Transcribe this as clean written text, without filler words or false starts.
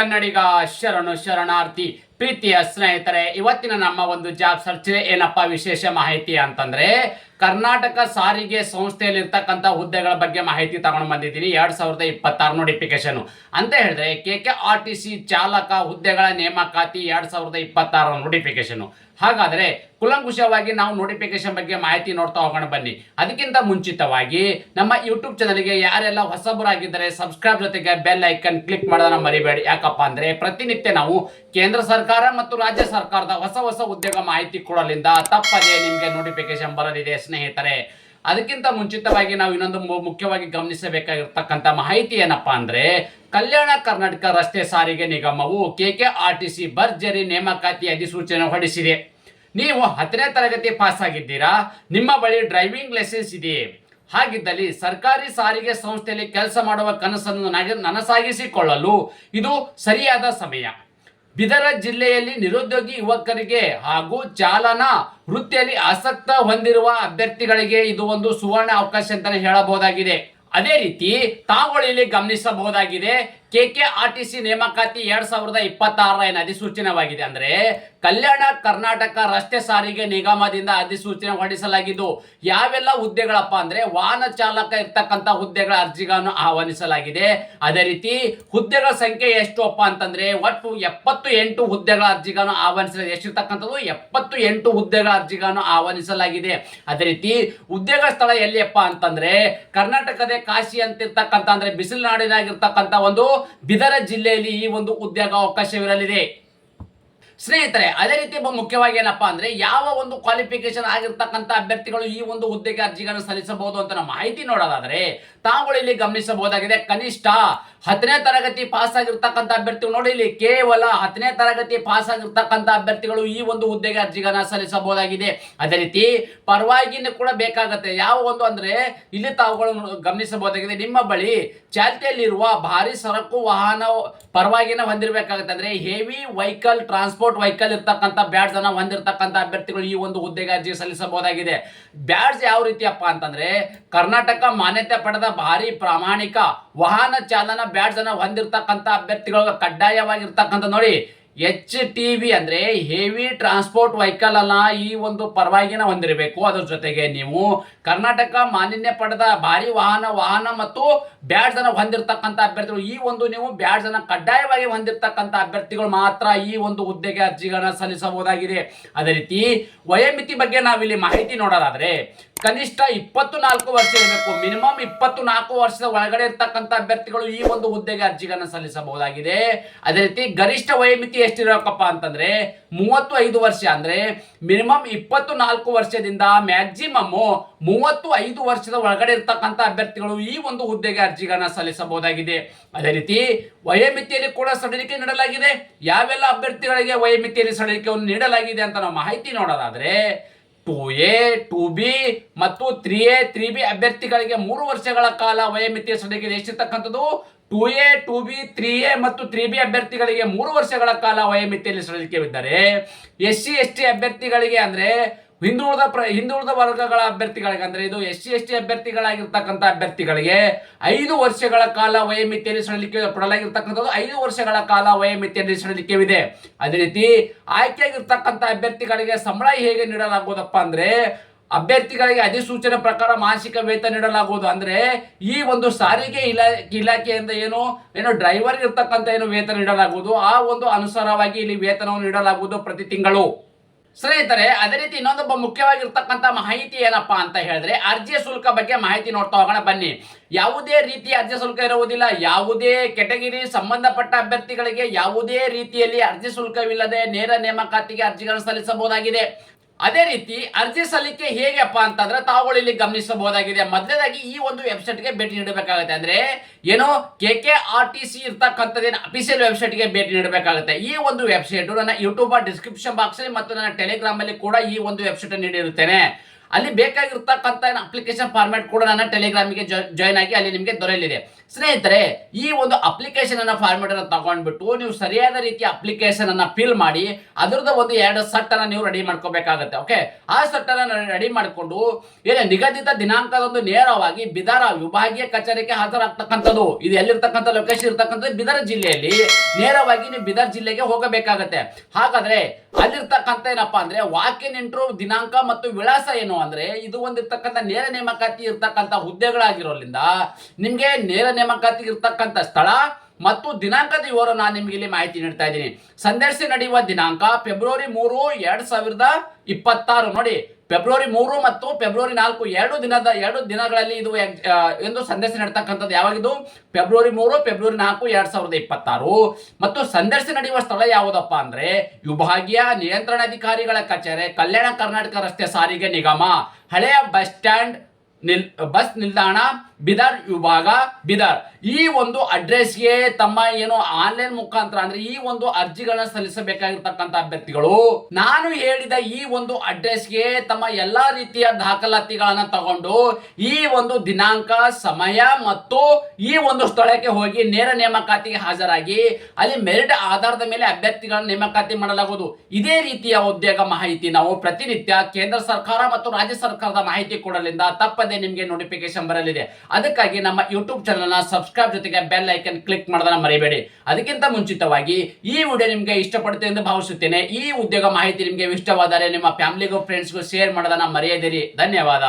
ಕನ್ನಡಿಗ ಶರಣು ಶರಣಾರ್ಥಿ. ಪ್ರೀತಿಯ ಸ್ನೇಹಿತರೆ, ಇವತ್ತಿನ ನಮ್ಮ ಒಂದು ಜಾಬ್ ಸರ್ಚ್ ಏನಪ್ಪ ವಿಶೇಷ ಮಾಹಿತಿ ಅಂತಂದ್ರೆ ಕರ್ನಾಟಕ ಸಾರಿಗೆ ಸಂಸ್ಥೆಯಲ್ಲಿ ಇರ್ತಕ್ಕಂಥ ಹುದ್ದೆಗಳ ಬಗ್ಗೆ ಮಾಹಿತಿ ತಗೊಂಡು ಬಂದಿದ್ದೀನಿ. 2026 ನೋಟಿಫಿಕೇಶನ್ ಅಂತ ಹೇಳಿದ್ರೆ KKRTC ಚಾಲಕ ಹುದ್ದೆಗಳ ನೇಮಕಾತಿ 2026 ನೋಟಿಫಿಕೇಶನ್. ಹಾಗಾದ್ರೆ ಕುಲಂಕುಷವಾಗಿ ನಾವು ನೋಟಿಫಿಕೇಶನ್ ಬಗ್ಗೆ ಮಾಹಿತಿ ನೋಡ್ತಾ ಹೋಗೋಣ ಬನ್ನಿ. ಅದಕ್ಕಿಂತ ಮುಂಚಿತವಾಗಿ ನಮ್ಮ ಯೂಟ್ಯೂಬ್ ಚಾನಲ್ಗೆ ಯಾರೆಲ್ಲ ಹೊಸಬರಾಗಿದ್ದಾರೆ ಸಬ್ಸ್ಕ್ರೈಬ್ ಜೊತೆಗೆ ಬೆಲ್ ಐಕನ್ ಕ್ಲಿಕ್ ಮಾಡೋದನ್ನ ಮರಿಬೇಡಿ. ಯಾಕಪ್ಪ ಅಂದ್ರೆ ಪ್ರತಿನಿತ್ಯ ನಾವು ಕೇಂದ್ರ ಸರ್ಕಾರ ಮತ್ತು ರಾಜ್ಯ ಸರ್ಕಾರದ ಹೊಸ ಉದ್ಯೋಗ ಮಾಹಿತಿ ಕೊಡಲಿಂದ ತಪ್ಪದೇ ನಿಮಗೆ ನೋಟಿಫಿಕೇಶನ್ ಬರಲಿದೆ ಸ್ನೇಹಿತರೆ. ಅದಕ್ಕಿಂತ ಮುಂಚಿತವಾಗಿ ನಾವು ಇನ್ನೊಂದು ಮುಖ್ಯವಾಗಿ ಗಮನಿಸಬೇಕಾಗಿರ್ತಕ್ಕಂಥ ಮಾಹಿತಿ ಏನಪ್ಪಾ ಅಂದ್ರೆ ಕಲ್ಯಾಣ ಕರ್ನಾಟಕ ರಸ್ತೆ ಸಾರಿಗೆ ನಿಗಮವು KKRTC ಭರ್ಜರಿ ನೇಮಕಾತಿ ಅಧಿಸೂಚನೆ ಹೊರಡಿಸಿದೆ. ನೀವು 10ನೇ ತರಗತಿ ಪಾಸ್ ಆಗಿದ್ದೀರಾ, ನಿಮ್ಮ ಬಳಿ ಡ್ರೈವಿಂಗ್ ಲೈಸೆನ್ಸ್ ಇದೆಯೇ? ಹಾಗಿದ್ದಲ್ಲಿ ಸರ್ಕಾರಿ ಸಾರಿಗೆ ಸಂಸ್ಥೆಯಲ್ಲಿ ಕೆಲಸ ಮಾಡುವ ಕನಸನ್ನು ನನಸಾಗಿಸಿಕೊಳ್ಳಲು ಇದು ಸರಿಯಾದ ಸಮಯ. ಬೀದರ ಜಿಲ್ಲೆಯಲ್ಲಿ ನಿರುದ್ಯೋಗಿ ಯುವಕರಿಗೆ ಹಾಗೂ ಚಾಲನಾ ವೃತ್ತಿಯಲ್ಲಿ ಆಸಕ್ತ ಹೊಂದಿರುವ ಅಭ್ಯರ್ಥಿಗಳಿಗೆ ಇದು ಒಂದು ಸುವರ್ಣ ಅವಕಾಶ ಅಂತಾನೆ ಹೇಳಬಹುದಾಗಿದೆ. ಅದೇ ರೀತಿ ತಾವುಗಳು ಇಲ್ಲಿ ಗಮನಿಸಬಹುದಾಗಿದೆ KKRTC ನೇಮಕಾತಿ 2026 ಏನು ಅಧಿಸೂಚನೆವಾಗಿದೆ ಅಂದ್ರೆ ಕಲ್ಯಾಣ ಕರ್ನಾಟಕ ರಸ್ತೆ ಸಾರಿಗೆ ನಿಗಮದಿಂದ ಅಧಿಸೂಚನೆ ಹೊರಡಿಸಲಾಗಿದ್ದು ಯಾವೆಲ್ಲ ಹುದ್ದೆಗಳಪ್ಪ ಅಂದ್ರೆ ವಾಹನ ಚಾಲಕ ಇರ್ತಕ್ಕಂಥ ಹುದ್ದೆಗಳ ಅರ್ಜಿಗಳನ್ನು ಆಹ್ವಾನಿಸಲಾಗಿದೆ. ಅದೇ ರೀತಿ ಹುದ್ದೆಗಳ ಸಂಖ್ಯೆ ಎಷ್ಟು ಅಪ್ಪ ಅಂತಂದ್ರೆ ಒಟ್ಟು 78 ಹುದ್ದೆಗಳ ಅರ್ಜಿಗಳನ್ನು ಆಹ್ವಾನಿಸಲಾಗಿದೆ. ಎಷ್ಟಿರ್ತಕ್ಕಂಥದ್ದು 78 ಹುದ್ದೆಗಳ ಅರ್ಜಿಗಳನ್ನು ಆಹ್ವಾನಿಸಲಾಗಿದೆ. ಅದೇ ರೀತಿ ಉದ್ಯೋಗ ಸ್ಥಳ ಎಲ್ಲಿಯಪ್ಪ ಅಂತಂದ್ರೆ ಕರ್ನಾಟಕದ ಕಾಶಿ ಅಂತಿರ್ತಕ್ಕಂಥ ಅಂದ್ರೆ ಬಿಸಿಲು ನಾಡಿನಾಗಿರ್ತಕ್ಕಂಥ ಒಂದು ಬೀದರ ಜಿಲ್ಲೆಯಲ್ಲಿ ಈ ಒಂದು ಉದ್ಯೋಗ ಅವಕಾಶವಿರಲಿದೆ ಸ್ನೇಹಿತರೆ. ಅದೇ ರೀತಿ ಮುಖ್ಯವಾಗಿ ಏನಪ್ಪಾ ಅಂದ್ರೆ ಯಾವ ಒಂದು ಕ್ವಾಲಿಫಿಕೇಶನ್ ಆಗಿರ್ತಕ್ಕಂಥ ಅಭ್ಯರ್ಥಿಗಳು ಈ ಒಂದು ಹುದ್ದೆಗೆ ಅರ್ಜಿಗಳನ್ನು ಸಲ್ಲಿಸಬಹುದು ಅಂತ ನಾವು ಮಾಹಿತಿ ನೋಡೋದಾದ್ರೆ ತಾವುಗಳು ಇಲ್ಲಿ ಗಮನಿಸಬಹುದಾಗಿದೆ ಕನಿಷ್ಠ 10ನೇ ತರಗತಿ ಪಾಸ್ ಆಗಿರ್ತಕ್ಕಂಥ ಅಭ್ಯರ್ಥಿಗಳು ನೋಡಿ, ಇಲ್ಲಿ ಕೇವಲ 10ನೇ ತರಗತಿ ಪಾಸ್ ಆಗಿರ್ತಕ್ಕಂಥ ಅಭ್ಯರ್ಥಿಗಳು ಈ ಒಂದು ಹುದ್ದೆಗೆ ಅರ್ಜಿಗಳನ್ನ ಸಲ್ಲಿಸಬಹುದಾಗಿದೆ. ಅದೇ ರೀತಿ ಪರವಾಗಿನ ಕೂಡ ಬೇಕಾಗುತ್ತೆ. ಯಾವ ಒಂದು ಅಂದ್ರೆ ಇಲ್ಲಿ ತಾವುಗಳು ಗಮನಿಸಬಹುದಾಗಿದೆ ನಿಮ್ಮ ಬಳಿ ಚಾಲ್ತಿಯಲ್ಲಿರುವ ಭಾರಿ ಸರಕು ವಾಹನ ಪರವಾಗಿನ ಹೊಂದಿರಬೇಕಾಗುತ್ತೆ. ಅಂದ್ರೆ ಹೆವಿ ವೆಹಿಕಲ್ ಟ್ರಾನ್ಸ್ಪೋರ್ಟ್ ವೆಹಿಕಲ್ ಇರ್ತಕ್ಕಂಥ ಬ್ಯಾಡ್ಜ್ ಅನ್ನ ಹೊಂದಿರತಕ್ಕಂಥ ಅಭ್ಯರ್ಥಿಗಳು ಈ ಒಂದು ಹುದ್ದೆಗೆ ಅರ್ಜಿ ಸಲ್ಲಿಸಬಹುದಾಗಿದೆ. ಬ್ಯಾಡ್ಜ್ ಯಾವ ರೀತಿಯಪ್ಪ ಅಂತಂದ್ರೆ ಕರ್ನಾಟಕ ಮಾನ್ಯತೆ ಪಡೆದ ಭಾರಿ ಪ್ರಾಮಾಣಿಕ ವಾಹನ ಚಾಲನಾ ಬ್ಯಾಡ್ಜ್ ಅನ್ನ ಹೊಂದಿರತಕ್ಕಂಥ ಅಭ್ಯರ್ಥಿಗಳು ಕಡ್ಡಾಯವಾಗಿರ್ತಕ್ಕಂಥ ನೋಡಿ HTV ಅಂದ್ರೆ ಹೆವಿ ಟ್ರಾನ್ಸ್ಪೋರ್ಟ್ ವೆಹಿಕಲ್ ಅನ್ನ ಈ ಒಂದು ಪರವಾಗಿನ ಹೊಂದಿರಬೇಕು. ಅದ್ರ ಜೊತೆಗೆ ನೀವು ಕರ್ನಾಟಕ ಮಾನ್ಯತೆ ಪಡೆದ ಭಾರಿ ವಾಹನ ಮತ್ತು ಬ್ಯಾಡ್ಜ್ ಅನ್ನ ಹೊಂದಿರತಕ್ಕಂಥ ಅಭ್ಯರ್ಥಿಗಳು ಈ ಒಂದು ನೀವು ಬ್ಯಾಡ್ಜ್ ಅನ್ನ ಕಡ್ಡಾಯವಾಗಿ ಹೊಂದಿರತಕ್ಕಂಥ ಅಭ್ಯರ್ಥಿಗಳು ಮಾತ್ರ ಈ ಒಂದು ಹುದ್ದೆಗೆ ಅರ್ಜಿಗಳನ್ನ ಸಲ್ಲಿಸಬಹುದಾಗಿದೆ. ಅದೇ ರೀತಿ ವಯೋಮಿತಿ ಬಗ್ಗೆ ನಾವಿಲ್ಲಿ ಮಾಹಿತಿ ನೋಡೋದಾದ್ರೆ ಕನಿಷ್ಠ 24 ವರ್ಷ ಇರಬೇಕು. ಮಿನಿಮಮ್ 24 ವರ್ಷದ ಒಳಗಡೆ ಇರ್ತಕ್ಕಂಥ ಅಭ್ಯರ್ಥಿಗಳು ಈ ಒಂದು ಹುದ್ದೆಗೆ ಅರ್ಜಿಗಳನ್ನ ಸಲ್ಲಿಸಬಹುದಾಗಿದೆ. ಅದೇ ರೀತಿ ಗರಿಷ್ಠ ವಯೋಮಿತಿ ಎಷ್ಟಿರಬೇಕಪ್ಪ ಅಂತಂದ್ರೆ 35 ವರ್ಷ. ಅಂದ್ರೆ ಮಿನಿಮಮ್ 24 ವರ್ಷದಿಂದ ಮ್ಯಾಕ್ಸಿಮಮ್ 35 ವರ್ಷದ ಒಳಗಡೆ ಇರ್ತಕ್ಕಂಥ ಅಭ್ಯರ್ಥಿಗಳು ಈ ಒಂದು ಹುದ್ದೆಗೆ ಅರ್ಜಿಗಳನ್ನ ಸಲ್ಲಿಸಬಹುದಾಗಿದೆ. ಅದೇ ರೀತಿ ವಯೋಮಿತಿಯಲ್ಲಿ ಕೂಡ ಸಡಿಲಿಕೆ ನೀಡಲಾಗಿದೆ. ಯಾವೆಲ್ಲ ಅಭ್ಯರ್ಥಿಗಳಿಗೆ ವಯೋಮಿತಿಯಲ್ಲಿ ಸಡಿಲಿಕೆಯನ್ನು ನೀಡಲಾಗಿದೆ ಅಂತ ನಾವು ಮಾಹಿತಿ ನೋಡೋದಾದ್ರೆ 2A 2B ಮತ್ತು 3A 3B ಅಭ್ಯರ್ಥಿಗಳಿಗೆ 3 ವರ್ಷಗಳ ಕಾಲ ವಯೋಮಿತಿಯ ಸಡಿಲಿಕೆ ಎಷ್ಟಿರ್ತಕ್ಕಂಥದ್ದು 2A 2B 3A ಮತ್ತು 3B ಅಭ್ಯರ್ಥಿಗಳಿಗೆ 3 ವರ್ಷಗಳ ಕಾಲ ವಯೋಮಿತಿಯಲ್ಲಿ ಸಡಿಲಿಕೆವಿದ್ದರೆ SC ST ಅಭ್ಯರ್ಥಿಗಳಿಗೆ ಅಂದ್ರೆ ಹಿಂದುಳಿದ ವರ್ಗಗಳ ಅಭ್ಯರ್ಥಿಗಳಿಗೆ ಅಂದ್ರೆ ಇದು SC ST ಅಭ್ಯರ್ಥಿಗಳಾಗಿರ್ತಕ್ಕಂಥ ಅಭ್ಯರ್ಥಿಗಳಿಗೆ 5 ವರ್ಷಗಳ ಕಾಲ ವಯೋಮಿತಿಯಲ್ಲಿ ಸಡಿಲಿಕೆ ಪಡಲಾಗಿರ್ತಕ್ಕಂಥದ್ದು 5 ವರ್ಷಗಳ ಕಾಲ ವಯೋಮಿತಿಯಲ್ಲಿ ಸಡಿಲಿಕೆವಿದೆ. ಅದೇ ರೀತಿ ಆಯ್ಕೆಯಾಗಿರ್ತಕ್ಕಂಥ ಅಭ್ಯರ್ಥಿಗಳಿಗೆ ಸಂಬಳ ಹೇಗೆ ನೀಡಲಾಗುವುದಪ್ಪ ಅಂದ್ರೆ ಅಭ್ಯರ್ಥಿಗಳಿಗೆ ಅಧಿಸೂಚನೆ ಪ್ರಕಾರ ಮಾಸಿಕ ವೇತನ ನೀಡಲಾಗುವುದು. ಅಂದ್ರೆ ಈ ಒಂದು ಸಾರಿಗೆ ಇಲಾಖೆಯಿಂದ ಏನು ಡ್ರೈವರ್ ಇರ್ತಕ್ಕಂಥ ಏನು ವೇತನ ನೀಡಲಾಗುವುದು ಆ ಒಂದು ಅನುಸಾರವಾಗಿ ಇಲ್ಲಿ ವೇತನವನ್ನು ನೀಡಲಾಗುವುದು ಪ್ರತಿ ತಿಂಗಳು ಸ್ನೇಹಿತರೆ. ಅದೇ ರೀತಿ ಇನ್ನೊಂದು ಮುಖ್ಯವಾಗಿರ್ತಕ್ಕಂಥ ಮಾಹಿತಿ ಏನಪ್ಪಾ ಅಂತ ಹೇಳಿದ್ರೆ ಅರ್ಜಿಯ ಶುಲ್ಕ ಬಗ್ಗೆ ಮಾಹಿತಿ ನೋಡ್ತಾ ಹೋಗೋಣ ಬನ್ನಿ. ಯಾವುದೇ ರೀತಿಯ ಅರ್ಜಿ ಶುಲ್ಕ ಇರುವುದಿಲ್ಲ. ಯಾವುದೇ ಕೆಟಗಿರಿ ಸಂಬಂಧಪಟ್ಟ ಅಭ್ಯರ್ಥಿಗಳಿಗೆ ಯಾವುದೇ ರೀತಿಯಲ್ಲಿ ಅರ್ಜಿ ಶುಲ್ಕವಿಲ್ಲದೆ ನೇರ ನೇಮಕಾತಿಗೆ ಅರ್ಜಿಗಳನ್ನು ಸಲ್ಲಿಸಬಹುದಾಗಿದೆ. ಅದೇ ರೀತಿ ಅರ್ಜಿ ಸಲ್ಲಿಕೆ ಹೇಗೆಪ್ಪ ಅಂತಂದ್ರೆ ತಾವುಗಳು ಇಲ್ಲಿ ಗಮನಿಸಬಹುದಾಗಿದೆ. ಮೊದಲನೇದಾಗಿ ಈ ಒಂದು ವೆಬ್ಸೈಟ್ಗೆ ಭೇಟಿ ನೀಡಬೇಕಾಗುತ್ತೆ. ಅಂದ್ರೆ ಏನು KKRTC ಇರ್ತಕ್ಕಂಥದ್ದೇನು ಅಫಿಷಿಯಲ್ ವೆಬ್ಸೈಟ್ಗೆ ಭೇಟಿ ನೀಡಬೇಕಾಗುತ್ತೆ. ಈ ಒಂದು ವೆಬ್ಸೈಟ್ ನನ್ನ ಯೂಟ್ಯೂಬ್ ಡಿಸ್ಕ್ರಿಪ್ಷನ್ ಬಾಕ್ಸ್ ಅಲ್ಲಿ ಮತ್ತು ನನ್ನ ಟೆಲಿಗ್ರಾಮ್ ಅಲ್ಲಿ ಕೂಡ ಈ ಒಂದು ವೆಬ್ಸೈಟ್ ನೀಡಿರುತ್ತೇನೆ. ಅಲ್ಲಿ ಬೇಕಾಗಿರ್ತಕ್ಕಂಥ ಅಪ್ಲಿಕೇಶನ್ ಫಾರ್ಮ್ಯಾಟ್ ಕೂಡ ನನ್ನ ಟೆಲಿಗ್ರಾಮಿಗೆ ಜಾಯ್ನ್ ಆಗಿ ಅಲ್ಲಿ ನಿಮಗೆ ದೊರೆಯಲಿದೆ. ಸ್ನೇಹಿತರೆ, ಈ ಒಂದು ಅಪ್ಲಿಕೇಶನ್ ಅನ್ನ ಫಾರ್ಮ್ಯಾಟ್ ಅನ್ನು ತಗೊಂಡ್ಬಿಟ್ಟು ನೀವು ಸರಿಯಾದ ರೀತಿಯ ಅಪ್ಲಿಕೇಶನ್ ಅನ್ನ ಫಿಲ್ ಮಾಡಿ ಅದರದ ಒಂದು 2 ಸೆಟ್ ಅನ್ನ ನೀವು ರೆಡಿ ಮಾಡ್ಕೋಬೇಕಾಗುತ್ತೆ. ಓಕೆ, ಆ ಸೆಟ್ ಅನ್ನ ರೆಡಿ ಮಾಡಿಕೊಂಡು ನಿಗದಿತ ದಿನಾಂಕದಂದು ನೇರವಾಗಿ ಬಿದರ ವಿಭಾಗೀಯ ಕಚೇರಿಗೆ ಹಾಜರಾಗ್ತಕ್ಕಂಥದ್ದು. ಇದು ಎಲ್ಲಿರ್ತಕ್ಕಂಥ ಲೊಕೇಶನ್ ಇರ್ತಕ್ಕಂಥದ್ದು ಬಿದರ ಜಿಲ್ಲೆಯಲ್ಲಿ. ನೇರವಾಗಿ ನೀವು ಬಿದರ್ ಜಿಲ್ಲೆಗೆ ಹೋಗಬೇಕಾಗತ್ತೆ. ಹಾಗಾದ್ರೆ ಅಲ್ಲಿರ್ತಕ್ಕಂಥ ಏನಪ್ಪಾ ಅಂದ್ರೆ ವಾಕ್ ಇನ್ ಇಂಟರ್ವ್ಯೂ ದಿನಾಂಕ ಮತ್ತು ವಿಳಾಸ ಏನು ಅಂದ್ರೆ ಇದು ಒಂದಿರ್ತಕ್ಕಂಥ ನೇರ ನೇಮಕಾತಿ ಇರ್ತಕ್ಕಂಥ ಹುದ್ದೆಗಳಾಗಿರೋದ್ರಿಂದ ನಿಮ್ಗೆ ನೇರ ನೇಮಕಾತಿ ಇರ್ತಕ್ಕಂಥ ಸ್ಥಳ ಮತ್ತು ದಿನಾಂಕದ ವಿವರ ನಾನು ನಿಮ್ಗೆ ಇಲ್ಲಿ ಮಾಹಿತಿ ನೀಡ್ತಾ ಇದ್ದೀನಿ. ಸಂದರ್ಶನ ನಡೆಯುವ ದಿನಾಂಕ ಫೆಬ್ರವರಿ 3, 2026. ನೋಡಿ, ಫೆಬ್ರವರಿ 3 ಮತ್ತು ಫೆಬ್ರವರಿ 4 ಎರಡು ದಿನಗಳಲ್ಲಿ ಇದು ಎಂದು ಸಂದರ್ಶನ ನಡೀತಕ್ಕಂಥದ್ದು. ಯಾವಾಗಿದು? February 3, February 4, 2026. ಮತ್ತು ಸಂದರ್ಶನ ನಡೆಯುವ ಸ್ಥಳ ಯಾವುದಪ್ಪ ಅಂದ್ರೆ ವಿಭಾಗೀಯ ನಿಯಂತ್ರಣಾಧಿಕಾರಿಗಳ ಕಚೇರಿ, ಕಲ್ಯಾಣ ಕರ್ನಾಟಕ ರಸ್ತೆ ಸಾರಿಗೆ ನಿಗಮ, ಹಳೆಯ ಬಸ್ ನಿಲ್ದಾಣ, ಬಿದರ್ ವಿಭಾಗ, ಬಿದರ್. ಈ ಒಂದು ಅಡ್ರೆಸ್ಗೆ ತಮ್ಮ ಏನು ಆನ್ಲೈನ್ ಮುಖಾಂತರ ಅಂದ್ರೆ ಈ ಒಂದು ಅರ್ಜಿಗಳನ್ನ ಸಲ್ಲಿಸಬೇಕಾಗಿರ್ತಕ್ಕಂಥ ಅಭ್ಯರ್ಥಿಗಳು ನಾನು ಹೇಳಿದ ಈ ಒಂದು ಅಡ್ರೆಸ್ಗೆ ತಮ್ಮ ಎಲ್ಲಾ ರೀತಿಯ ದಾಖಲಾತಿಗಳನ್ನ ತಗೊಂಡು ಈ ಒಂದು ದಿನಾಂಕ, ಸಮಯ ಮತ್ತು ಈ ಒಂದು ಸ್ಥಳಕ್ಕೆ ಹೋಗಿ ನೇರ ನೇಮಕಾತಿಗೆ ಹಾಜರಾಗಿ ಅಲ್ಲಿ ಮೆರಿಟ್ ಆಧಾರದ ಮೇಲೆ ಅಭ್ಯರ್ಥಿಗಳನ್ನ ನೇಮಕಾತಿ ಮಾಡಲಾಗುವುದು. ಇದೇ ರೀತಿಯ ಉದ್ಯೋಗ ಮಾಹಿತಿ ನಾವು ಪ್ರತಿನಿತ್ಯ ಕೇಂದ್ರ ಸರ್ಕಾರ ಮತ್ತು ರಾಜ್ಯ ಸರ್ಕಾರದ ಮಾಹಿತಿ ಕೊಡಲಿಂದ ತಪ್ಪದೆ ನಿಮಗೆ ನೋಟಿಫಿಕೇಶನ್ ಬರಲಿದೆ. ಅದಕ್ಕಾಗಿ ನಮ್ಮ ಯೂಟ್ಯೂಬ್ ಚಾನಲ್ ನ ಸಬ್ಸ್ಕ್ರೈಬ್ ಜೊತೆಗೆ ಬೆಲ್ ಐಕನ್ ಕ್ಲಿಕ್ ಮಾಡೋದನ್ನ ಮರಿಬೇಡಿ. ಅದಕ್ಕಿಂತ ಮುಂಚಿತವಾಗಿ ಈ ವಿಡಿಯೋ ನಿಮಗೆ ಇಷ್ಟಪಡುತ್ತೆ ಎಂದು ಭಾವಿಸುತ್ತೇನೆ. ಈ ಉದ್ಯೋಗ ಮಾಹಿತಿ ನಿಮಗೆ ಇಷ್ಟವಾದರೆ ನಿಮ್ಮ ಫ್ಯಾಮಿಲಿಗೂ ಫ್ರೆಂಡ್ಸ್ಗೂ ಶೇರ್ ಮಾಡೋದನ್ನ ಮರೆಯದಿರಿ. ಧನ್ಯವಾದ.